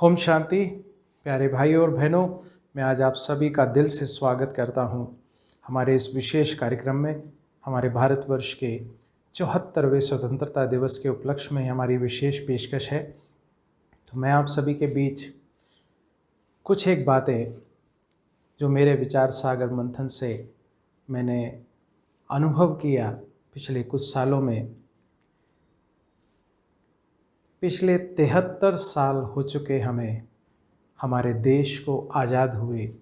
ओम शांति। प्यारे भाइयों और बहनों, मैं आज आप सभी का दिल से स्वागत करता हूं हमारे इस विशेष कार्यक्रम में। हमारे भारतवर्ष के 74वें स्वतंत्रता दिवस के उपलक्ष्य में हमारी विशेष पेशकश है। तो मैं आप सभी के बीच कुछ एक बातें जो मेरे विचार सागर मंथन से मैंने अनुभव किया पिछले कुछ सालों में। पिछले 73 साल हो चुके हमें हमारे देश को आज़ाद हुए।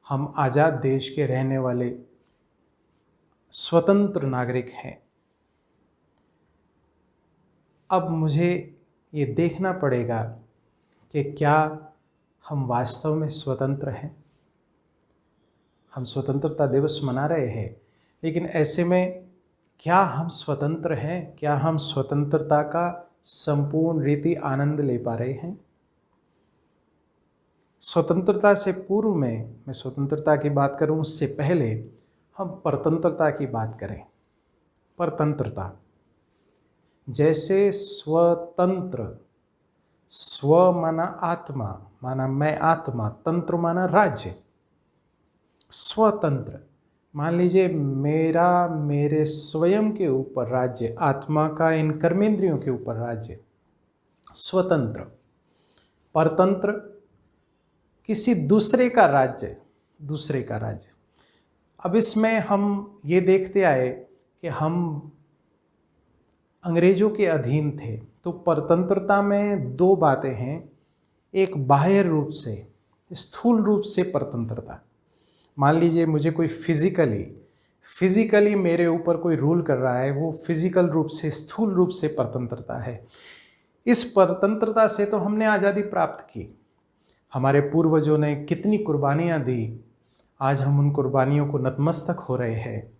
हम आज़ाद देश के रहने वाले स्वतंत्र नागरिक हैं। अब मुझे ये देखना पड़ेगा कि क्या हम वास्तव में स्वतंत्र हैं। हम स्वतंत्रता दिवस मना रहे हैं, लेकिन ऐसे में क्या हम स्वतंत्र हैं? क्या हम स्वतंत्रता का संपूर्ण रीति आनंद ले पा रहे हैं? स्वतंत्रता से पूर्व में, मैं स्वतंत्रता की बात करूं उससे पहले हम परतंत्रता की बात करें। परतंत्रता जैसे स्वतंत्र, स्व माना आत्मा, माना मैं आत्मा, तंत्र माना राज्य। स्वतंत्र मान लीजिए मेरे स्वयं के ऊपर राज्य, आत्मा का इन कर्मेंद्रियों के ऊपर राज्य। स्वतंत्र। परतंत्र किसी दूसरे का राज्य, दूसरे का राज्य। अब इसमें हम ये देखते आए कि हम अंग्रेजों के अधीन थे। तो परतंत्रता में दो बातें हैं। एक बाह्य रूप से, स्थूल रूप से परतंत्रता। मान लीजिए मुझे कोई फिजिकली मेरे ऊपर कोई रूल कर रहा है, वो फिजिकल रूप से, स्थूल रूप से परतंत्रता है। इस परतंत्रता से तो हमने आज़ादी प्राप्त की। हमारे पूर्वजों ने कितनी कुर्बानियाँ दी, आज हम उन कुर्बानियों को नतमस्तक हो रहे हैं।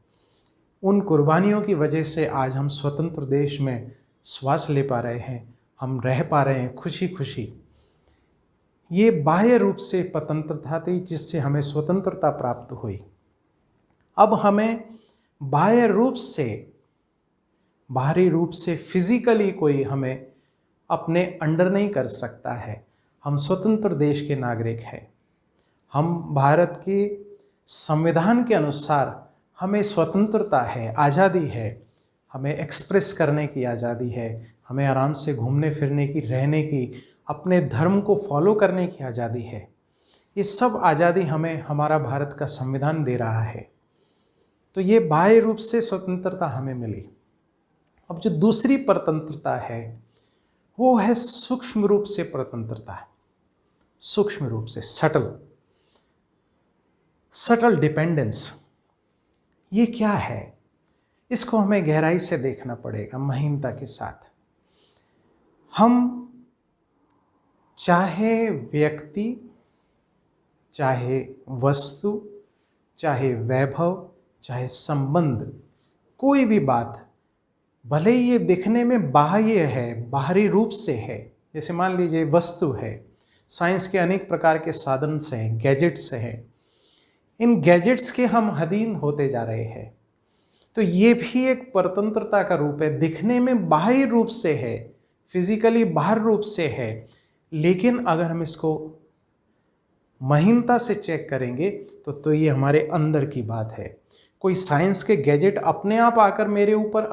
उन कुर्बानियों की वजह से आज हम स्वतंत्र देश में श्वास ले पा रहे हैं, हम रह पा रहे हैं खुशी खुशी। ये बाह्य रूप से स्वतंत्रता थी जिससे हमें स्वतंत्रता प्राप्त हुई। अब हमें बाह्य रूप से, बाहरी रूप से फिजिकली कोई हमें अपने अंडर नहीं कर सकता है। हम स्वतंत्र देश के नागरिक हैं। हम भारत के संविधान के अनुसार हमें स्वतंत्रता है, आज़ादी है। हमें एक्सप्रेस करने की आज़ादी है, हमें आराम से घूमने फिरने की, रहने की, अपने धर्म को फॉलो करने की आज़ादी है। ये सब आज़ादी हमें हमारा भारत का संविधान दे रहा है। तो ये बाह्य रूप से स्वतंत्रता हमें मिली। अब जो दूसरी परतंत्रता है वो है सूक्ष्म रूप से परतंत्रता। सूक्ष्म रूप से, सटल डिपेंडेंस। ये क्या है? इसको हमें गहराई से देखना पड़ेगा, महीनता के साथ। हम चाहे व्यक्ति, चाहे वस्तु, चाहे वैभव, चाहे संबंध, कोई भी बात, भले ही ये दिखने में बाह्य है, बाहरी रूप से है। जैसे मान लीजिए वस्तु है, साइंस के अनेक प्रकार के साधन से हैं, गैजेट्स हैं। इन गैजेट्स के हम अधीन होते जा रहे हैं। तो ये भी एक परतंत्रता का रूप है। दिखने में बाहरी रूप से है, फिजिकली बाहर रूप से है, लेकिन अगर हम इसको महीनता से चेक करेंगे तो ये हमारे अंदर की बात है। कोई साइंस के गैजेट अपने आप आकर मेरे ऊपर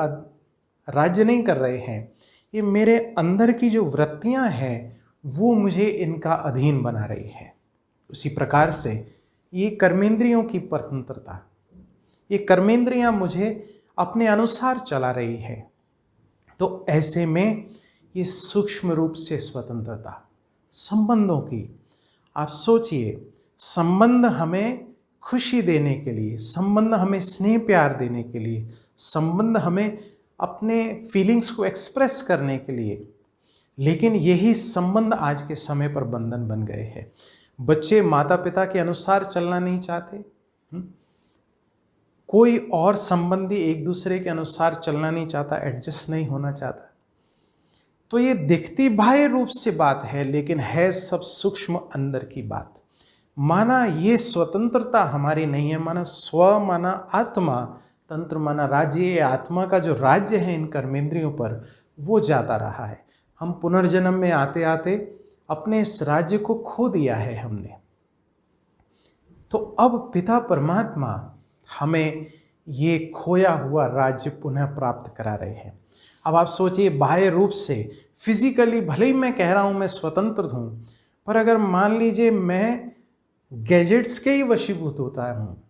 राज्य नहीं कर रहे हैं। ये मेरे अंदर की जो वृत्तियां हैं वो मुझे इनका अधीन बना रही है। उसी प्रकार से ये कर्मेंद्रियों की परतंत्रता, ये कर्मेंद्रियां मुझे अपने अनुसार चला रही है। तो ऐसे में ये सूक्ष्म रूप से स्वतंत्रता। संबंधों की आप सोचिए, संबंध हमें खुशी देने के लिए, संबंध हमें स्नेह प्यार देने के लिए, संबंध हमें अपने फीलिंग्स को एक्सप्रेस करने के लिए, लेकिन यही संबंध आज के समय पर बंधन बन गए हैं। बच्चे माता पिता के अनुसार चलना नहीं चाहते, कोई और संबंधी एक दूसरे के अनुसार चलना नहीं चाहता, एडजस्ट नहीं होना चाहता। तो ये दिखती बाह्य रूप से बात है, लेकिन है सब सूक्ष्म अंदर की बात। माना ये स्वतंत्रता हमारी नहीं है, माना स्व माना आत्मा, तंत्र माना राज्य। ये आत्मा का जो राज्य है इन कर्मेंद्रियों पर, वो जाता रहा है। हम पुनर्जन्म में आते आते अपने इस राज्य को खो दिया है हमने। तो अब पिता परमात्मा हमें ये खोया हुआ राज्य पुनः प्राप्त करा रहे हैं। अब आप सोचिए, बाह्य रूप से फिजिकली भले ही मैं कह रहा हूँ मैं स्वतंत्र हूँ, पर अगर मान लीजिए मैं गैजेट्स के ही वशीभूत होता हूँ,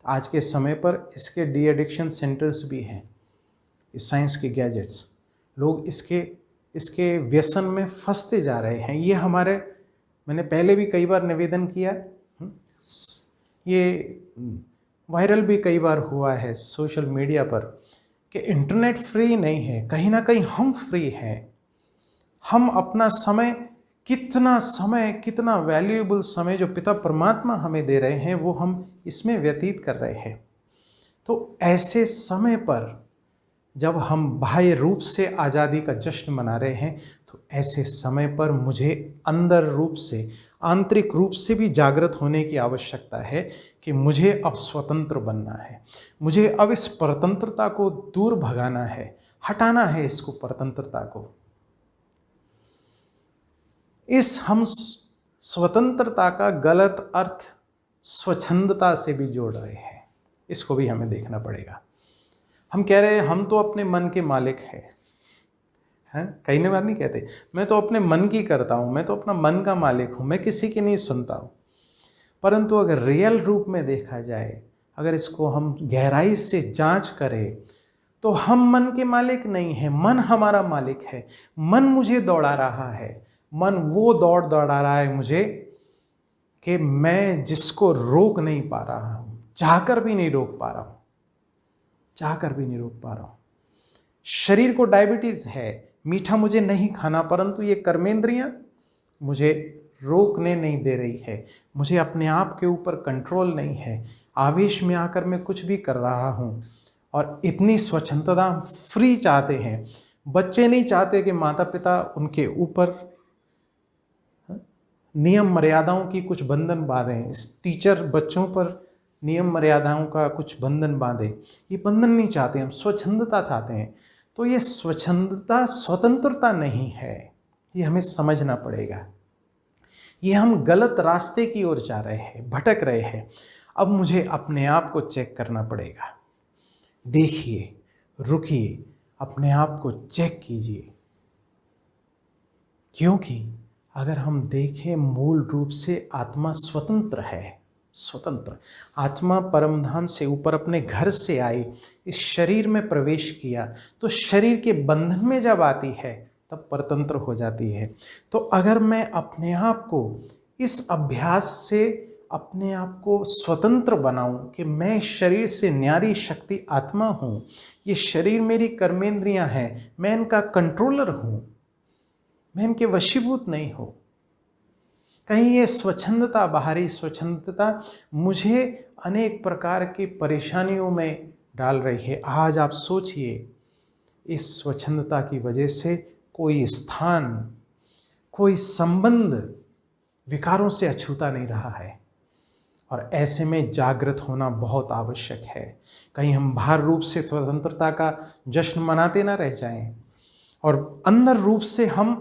आज के समय पर इसके डी एडिक्शन सेंटर्स भी हैं, इस साइंस के गैजेट्स, लोग इसके व्यसन में फंसते जा रहे हैं। ये हमारे, मैंने पहले भी कई बार निवेदन किया, ये वायरल भी कई बार हुआ है सोशल मीडिया पर कि इंटरनेट फ्री नहीं है, कहीं ना कहीं हम फ्री हैं। हम अपना समय, कितना वैल्यूएबल समय जो पिता परमात्मा हमें दे रहे हैं वो हम इसमें व्यतीत कर रहे हैं। तो ऐसे समय पर जब हम बाह्य रूप से आज़ादी का जश्न मना रहे हैं, तो ऐसे समय पर मुझे अंदर रूप से, आंतरिक रूप से भी जागृत होने की आवश्यकता है कि मुझे अब स्वतंत्र बनना है। मुझे अब इस परतंत्रता को दूर भगाना है, हटाना है इसको, परतंत्रता को। इस हम स्वतंत्रता का गलत अर्थ स्वच्छंदता से भी जोड़ रहे हैं, इसको भी हमें देखना पड़ेगा। हम कह रहे हैं हम तो अपने मन के मालिक हैं, कई ने बार नहीं कहते मैं तो अपने मन की करता हूँ, मैं तो अपना मन का मालिक हूँ, मैं किसी की नहीं सुनता हूँ। परंतु अगर रियल रूप में देखा जाए, अगर इसको हम गहराई से जांच करें, तो हम मन के मालिक नहीं हैं, मन हमारा मालिक है। मन मुझे दौड़ा रहा है, मन वो दौड़ा रहा है मुझे कि मैं जिसको रोक नहीं पा रहा हूँ, चाहकर भी नहीं रोक पा रहा हूँ, शरीर को डायबिटीज़ है, मीठा मुझे नहीं खाना, परंतु ये कर्मेंद्रियां मुझे रोकने नहीं दे रही है, मुझे अपने आप के ऊपर कंट्रोल नहीं है, आवेश में आकर मैं कुछ भी कर रहा हूँ। और इतनी स्वच्छंदता फ्री चाहते हैं। बच्चे नहीं चाहते कि माता पिता उनके ऊपर नियम मर्यादाओं की कुछ बंधन बांधें, टीचर बच्चों पर नियम मर्यादाओं का कुछ बंधन बांधे, ये बंधन नहीं चाहते, हम स्वच्छंदता चाहते हैं। तो ये स्वच्छंदता स्वतंत्रता नहीं है, ये हमें समझना पड़ेगा। ये हम गलत रास्ते की ओर जा रहे हैं, भटक रहे हैं। अब मुझे अपने आप को चेक करना पड़ेगा। देखिए, रुकिए, अपने आप को चेक कीजिए, क्योंकि अगर हम देखें मूल रूप से आत्मा स्वतंत्र है। स्वतंत्र आत्मा परमधाम से ऊपर अपने घर से आई, इस शरीर में प्रवेश किया, तो शरीर के बंधन में जब आती है तब परतंत्र हो जाती है। तो अगर मैं अपने आप को इस अभ्यास से अपने आप को स्वतंत्र बनाऊं कि मैं शरीर से न्यारी शक्ति आत्मा हूं, ये शरीर मेरी कर्मेंद्रियां हैं, मैं इनका कंट्रोलर हूं, मैं इनके वशीभूत नहीं हूं। कहीं ये स्वच्छंदता, बाहरी स्वच्छंदता मुझे अनेक प्रकार की परेशानियों में डाल रही है। आज आप सोचिए, इस स्वच्छंदता की वजह से कोई स्थान, कोई संबंध विकारों से अछूता नहीं रहा है, और ऐसे में जागृत होना बहुत आवश्यक है। कहीं हम बाहर रूप से स्वतंत्रता का जश्न मनाते ना रह जाएं, और अंदर रूप से हम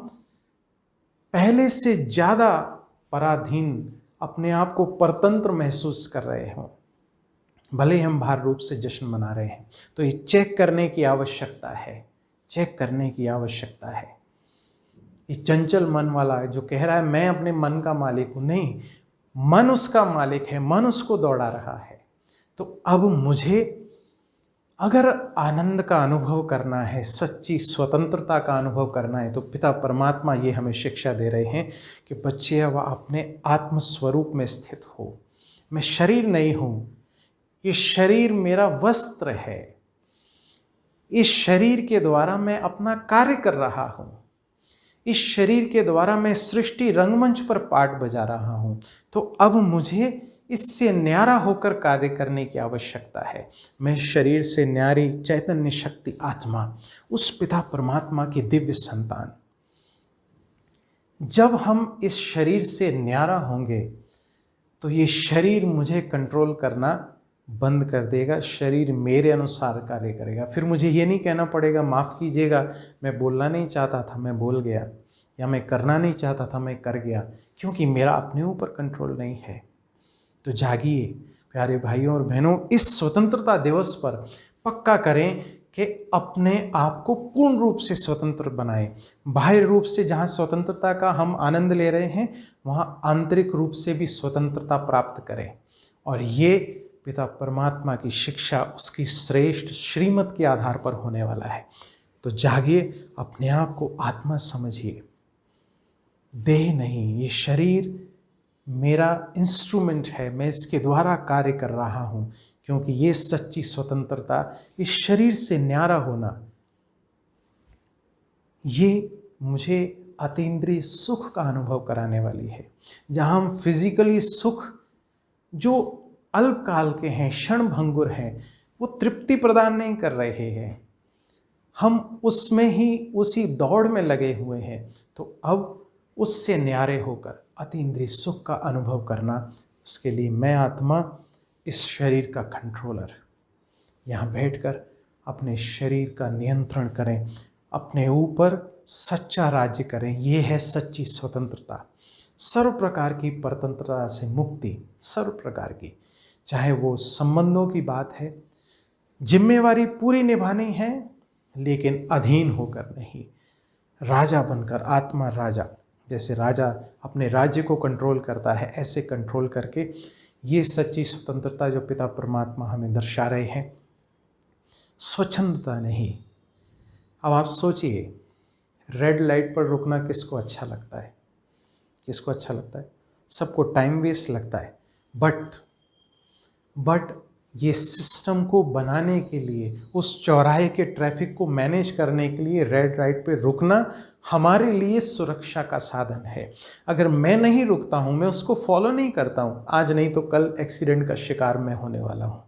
पहले से ज़्यादा पराधीन, अपने आप को परतंत्र महसूस कर रहे हों, भले ही हम बाहर रूप से जश्न मना रहे हैं। तो ये चेक करने की आवश्यकता है, चेक करने की आवश्यकता है। ये चंचल मन वाला है जो कह रहा है मैं अपने मन का मालिक हूँ, नहीं, मन उसका मालिक है, मन उसको दौड़ा रहा है। तो अब मुझे अगर आनंद का अनुभव करना है, सच्ची स्वतंत्रता का अनुभव करना है, तो पिता परमात्मा ये हमें शिक्षा दे रहे हैं कि बच्चे अब अपने आत्म स्वरूप में स्थित हो। मैं शरीर नहीं हूँ, ये शरीर मेरा वस्त्र है, इस शरीर के द्वारा मैं अपना कार्य कर रहा हूँ, इस शरीर के द्वारा मैं सृष्टि रंगमंच पर पार्ट बजा रहा हूँ। तो अब मुझे इससे न्यारा होकर कार्य करने की आवश्यकता है। मैं शरीर से न्यारी चैतन्य शक्ति आत्मा, उस पिता परमात्मा की दिव्य संतान। जब हम इस शरीर से न्यारा होंगे तो ये शरीर मुझे कंट्रोल करना बंद कर देगा, शरीर मेरे अनुसार कार्य करेगा। फिर मुझे ये नहीं कहना पड़ेगा माफ़ कीजिएगा मैं बोलना नहीं चाहता था, मैं बोल गया, या मैं करना नहीं चाहता था मैं कर गया, क्योंकि मेरा अपने ऊपर कंट्रोल नहीं है। तो जागिए प्यारे भाइयों और बहनों, इस स्वतंत्रता दिवस पर पक्का करें कि अपने आप को पूर्ण रूप से स्वतंत्र बनाएं। बाह्य रूप से जहाँ स्वतंत्रता का हम आनंद ले रहे हैं, वहाँ आंतरिक रूप से भी स्वतंत्रता प्राप्त करें। और ये पिता परमात्मा की शिक्षा, उसकी श्रेष्ठ श्रीमत के आधार पर होने वाला है। तो जागिए, अपने आप को आत्मा समझिए। देह नहीं, ये शरीर मेरा इंस्ट्रूमेंट है, मैं इसके द्वारा कार्य कर रहा हूँ, क्योंकि ये सच्ची स्वतंत्रता, इस शरीर से न्यारा होना, ये मुझे अतीन्द्रिय सुख का अनुभव कराने वाली है। जहाँ हम फिजिकली सुख जो अल्पकाल के हैं, क्षण भंगुर हैं, वो तृप्ति प्रदान नहीं कर रहे हैं, हम उसमें ही उसी दौड़ में लगे हुए हैं। तो अब उससे न्यारे होकर अतीन्द्रिय सुख का अनुभव करना, उसके लिए मैं आत्मा, इस शरीर का कंट्रोलर, यहाँ बैठकर अपने शरीर का नियंत्रण करें, अपने ऊपर सच्चा राज्य करें। ये है सच्ची स्वतंत्रता, सर्व प्रकार की परतंत्रता से मुक्ति, सर्व प्रकार की। चाहे वो संबंधों की बात है, जिम्मेवारी पूरी निभानी है, लेकिन अधीन होकर नहीं, राजा बनकर, आत्मा राजा, जैसे राजा अपने राज्य को कंट्रोल करता है, ऐसे कंट्रोल करके ये सच्ची स्वतंत्रता जो पिता परमात्मा हमें दर्शा रहे हैं, स्वच्छंदता नहीं। अब आप सोचिए, रेड लाइट पर रुकना किसको अच्छा लगता है? किसको अच्छा लगता है? सबको टाइम वेस्ट लगता है। बट ये सिस्टम को बनाने के लिए, उस चौराहे के ट्रैफिक को मैनेज करने के लिए रेड लाइट पे रुकना हमारे लिए सुरक्षा का साधन है। अगर मैं नहीं रुकता हूँ, मैं उसको फॉलो नहीं करता हूँ, आज नहीं तो कल एक्सीडेंट का शिकार मैं होने वाला हूँ।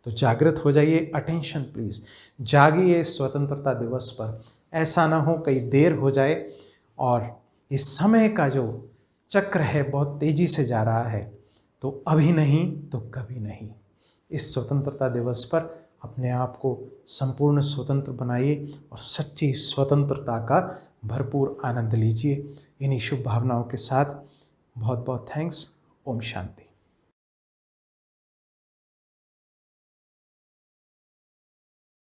तो जागृत हो जाइए, अटेंशन प्लीज़, जागिए स्वतंत्रता दिवस पर। ऐसा ना हो कहीं देर हो जाए और इस समय का जो चक्र है बहुत तेज़ी से जा रहा है, तो अभी नहीं तो कभी नहीं। इस स्वतंत्रता दिवस पर अपने आप को संपूर्ण स्वतंत्र बनाइए और सच्ची स्वतंत्रता का भरपूर आनंद लीजिए। इन्हीं शुभ भावनाओं के साथ बहुत बहुत थैंक्स। ओम शांति।